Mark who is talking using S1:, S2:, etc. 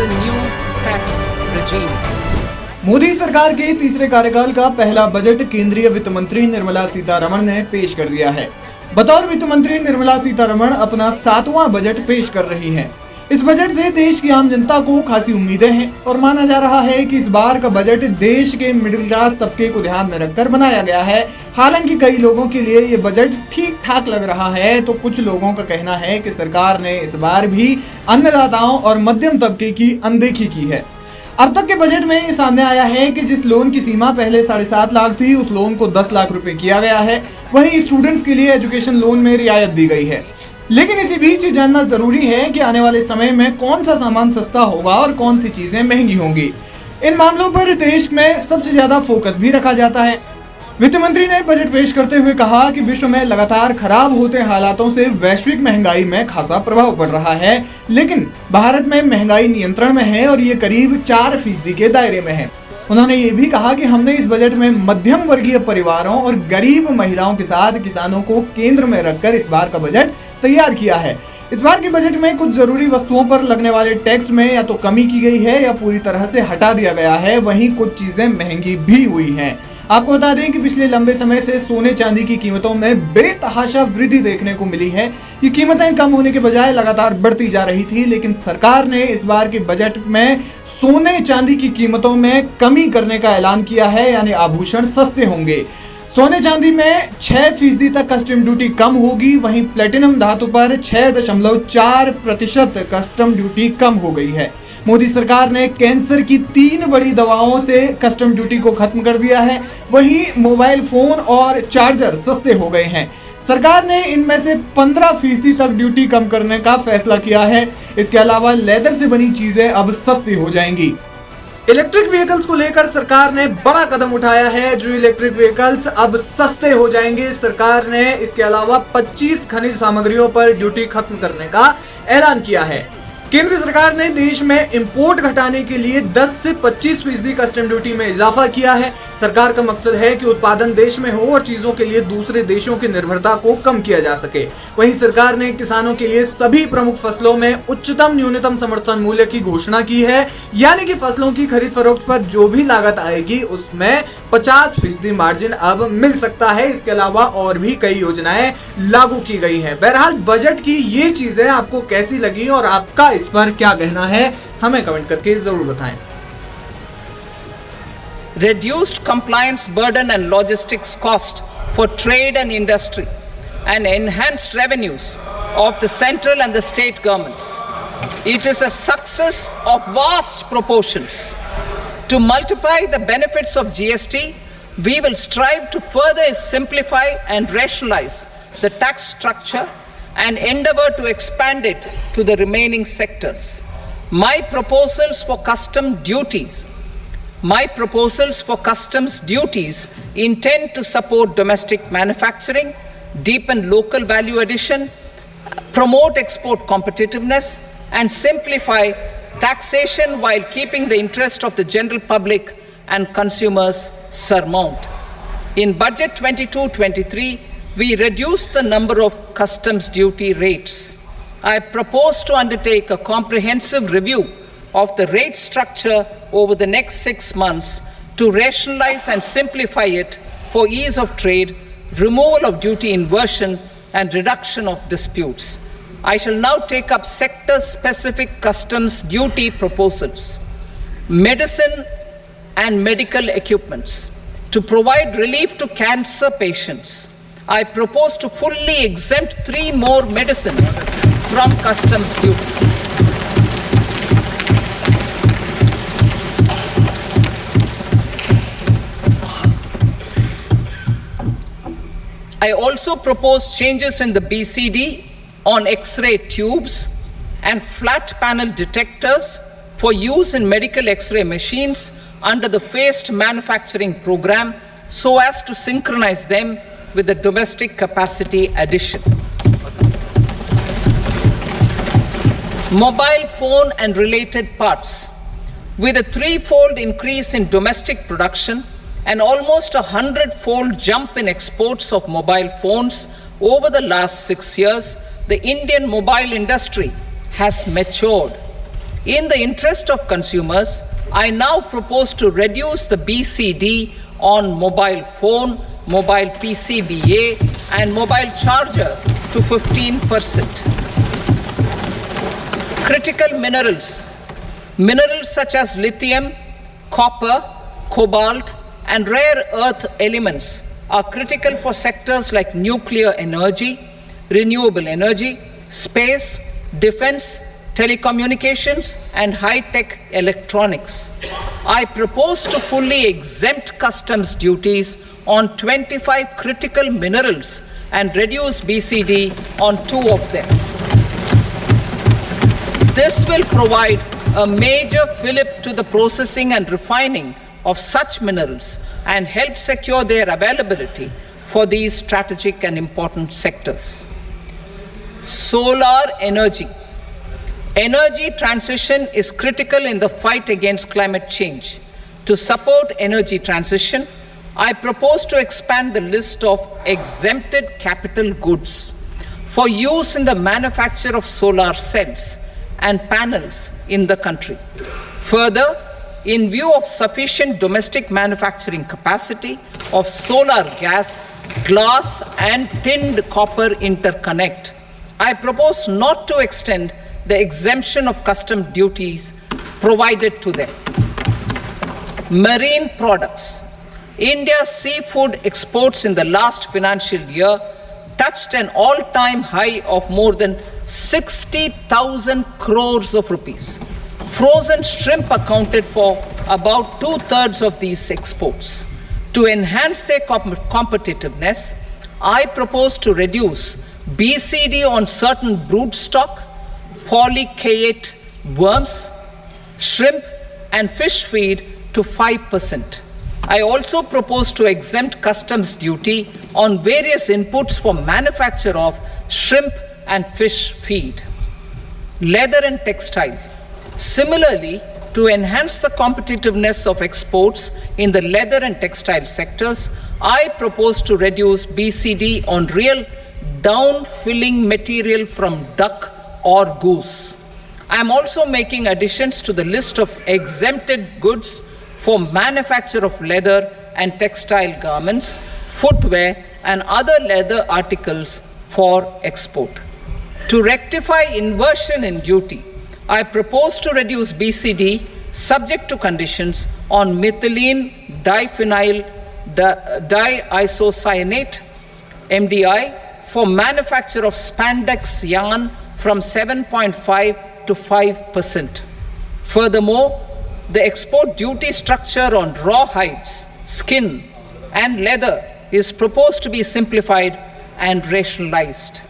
S1: the new tax regime.
S2: Modi सरकार के तीसरे कार्यकाल का पहला बजट केंद्रीय वित्त मंत्री निर्मला सीतारमण ने पेश कर दिया है। बतौर वित्त मंत्री निर्मला सीतारमण अपना 7वां बजट पेश कर रही हैं। इस बजट से देश की आम जनता को खासी उम्मीदें हैं और माना जा रहा है कि इस बार का बजट देश के मिडिल क्लास तबके को ध्यान में रखकर बनाया गया है। हालांकि कई लोगों के लिए ये बजट ठीक ठाक लग रहा है, तो कुछ लोगों का कहना है कि सरकार ने इस बार भी अन्नदाताओं और मध्यम तबके की अनदेखी की है। अब तक के बजट में ये सामने आया है कि जिस लोन की सीमा पहले 7.5 लाख थी, उस लोन को 10 लाख रुपए किया गया है। वहीं स्टूडेंट्स के लिए एजुकेशन लोन में रियायत दी गई है। लेकिन इसी बीच ये जानना जरूरी है कि आने वाले समय में कौन सा सामान सस्ता होगा और कौन सी चीजें महंगी होंगी। इन मामलों पर देश में सबसे ज्यादा फोकस भी रखा जाता है। वित्त मंत्री ने बजट पेश करते हुए कहा कि विश्व में लगातार खराब होते हालातों से वैश्विक महंगाई में खासा प्रभाव पड़ रहा है, लेकिन भारत में महंगाई नियंत्रण में है और ये करीब 4% के दायरे में है। उन्होंने ये भी कहा कि हमने इस बजट में मध्यम वर्गीय परिवारों और गरीब महिलाओं के साथ किसानों को केंद्र में रखकर इस बार का बजट तैयार किया है। इस बार के बजट में कुछ जरूरी वस्तुओं पर लगने वाले टैक्स में या तो कमी की गई है या पूरी तरह से हटा दिया गया है। वहीं कुछ चीजें महंगी भी हुई हैं। आपको बता दें कि पिछले लंबे समय से सोने चांदी की कीमतों में बेतहाशा वृद्धि देखने को मिली है। ये कीमतें कम होने के बजाय लगातार बढ़ती जा रही थी, लेकिन सरकार ने इस बार के बजट में सोने चांदी की कीमतों में कमी करने का ऐलान किया है, यानी आभूषण सस्ते होंगे। सोने चांदी में 6% तक कस्टम ड्यूटी कम होगी। वहीं प्लेटिनम धातु पर 6.4% कस्टम ड्यूटी कम हो गई है। मोदी सरकार ने कैंसर की 3 बड़ी दवाओं से कस्टम ड्यूटी को खत्म कर दिया है। वहीं मोबाइल फोन और चार्जर सस्ते हो गए हैं। सरकार ने इनमें से 15% तक ड्यूटी कम करने का फैसला किया है। इसके अलावा लेदर से बनी चीजें अब सस्ती हो जाएंगी। इलेक्ट्रिक व्हीकल्स को लेकर सरकार ने बड़ा कदम उठाया है। जो इलेक्ट्रिक व्हीकल्स अब सस्ते हो जाएंगे। सरकार ने इसके अलावा 25 खनिज सामग्रियों पर ड्यूटी खत्म करने का ऐलान किया है। केंद्र सरकार ने देश में इंपोर्ट घटाने के लिए 10 से 25% कस्टम ड्यूटी में इजाफा किया है। सरकार का मकसद है कि उत्पादन देश में हो और चीजों के लिए दूसरे देशों की निर्भरता को कम किया जा सके। वहीं सरकार ने किसानों के लिए सभी प्रमुख फसलों में उच्चतम न्यूनतम समर्थन मूल्य की घोषणा की है, यानी कि फसलों की खरीद फरोख्त पर जो भी लागत आएगी उसमें 50% मार्जिन अब मिल सकता है। इसके अलावा और भी कई योजनाएं लागू की गई हैं। बहरहाल बजट की ये चीजें आपको कैसी लगी और आपका इस पर क्या कहना है, हमें कमेंट करके जरूर बताएं।
S1: Reduced compliance burden and logistics cost for trade and industry and enhanced revenues of the central and the state governments. It is a success of vast proportions. To multiply the benefits of GST, we will strive to further simplify and rationalize the tax structure and endeavor to expand it to the remaining sectors. My proposals for customs duties intend to support domestic manufacturing, deepen local value addition, promote export competitiveness, and simplify taxation while keeping the interest of the general public and consumers paramount. In Budget 22-23, we reduced the number of customs duty rates. I propose to undertake a comprehensive review of the rate structure over the next 6 months to rationalize and simplify it for ease of trade, removal of duty inversion, and reduction of disputes. I shall now take up sector-specific customs duty proposals. Medicine and medical equipments. To provide relief to cancer patients, I propose to fully exempt 3 more medicines from customs duties. I also propose changes in the BCD on X-ray tubes and flat panel detectors for use in medical X-ray machines under the phased manufacturing program so as to synchronize them with the domestic capacity addition. Mobile phone and related parts. With a 3-fold increase in domestic production and almost a 100-fold jump in exports of mobile phones over the last 6 years, the Indian mobile industry has matured. In the interest of consumers, I now propose to reduce the BCD on mobile phone, mobile PCBA, and mobile charger to 15%. Critical minerals. Minerals such as lithium, copper, cobalt, and rare earth elements are critical for sectors like nuclear energy, renewable energy, space, defense, telecommunications, and high-tech electronics. I propose to fully exempt customs duties on 25 critical minerals and reduce BCD on 2 of them. This will provide a major fillip to the processing and refining of such minerals and help secure their availability for these strategic and important sectors. Solar energy. Energy transition is critical in the fight against climate change. To support energy transition, I propose to expand the list of exempted capital goods for use in the manufacture of solar cells and panels in the country. Further, in view of sufficient domestic manufacturing capacity of solar gas, glass, and tinned copper interconnect, I propose not to extend the exemption of custom duties provided to them. Marine products. India's seafood exports in the last financial year touched an all-time high of more than 60,000 crores of rupees. Frozen shrimp accounted for about 2/3 of these exports. To enhance their competitiveness, I propose to reduce BCD on certain broodstock, polychaete worms, shrimp, and fish feed to 5%. I also propose to exempt customs duty on various inputs for manufacture of shrimp and fish feed. Leather and textile. Similarly, to enhance the competitiveness of exports in the leather and textile sectors, I propose to reduce BCD on real down-filling material from duck or goose. I am also making additions to the list of exempted goods for manufacture of leather and textile garments, footwear, and other leather articles for export. To rectify inversion in duty, I propose to reduce BCD subject to conditions on methylene diphenyl diisocyanate MDI for manufacture of spandex yarn from 7.5 to 5%. Furthermore, the export duty structure on raw hides, skin, and leather is proposed to be simplified and rationalized.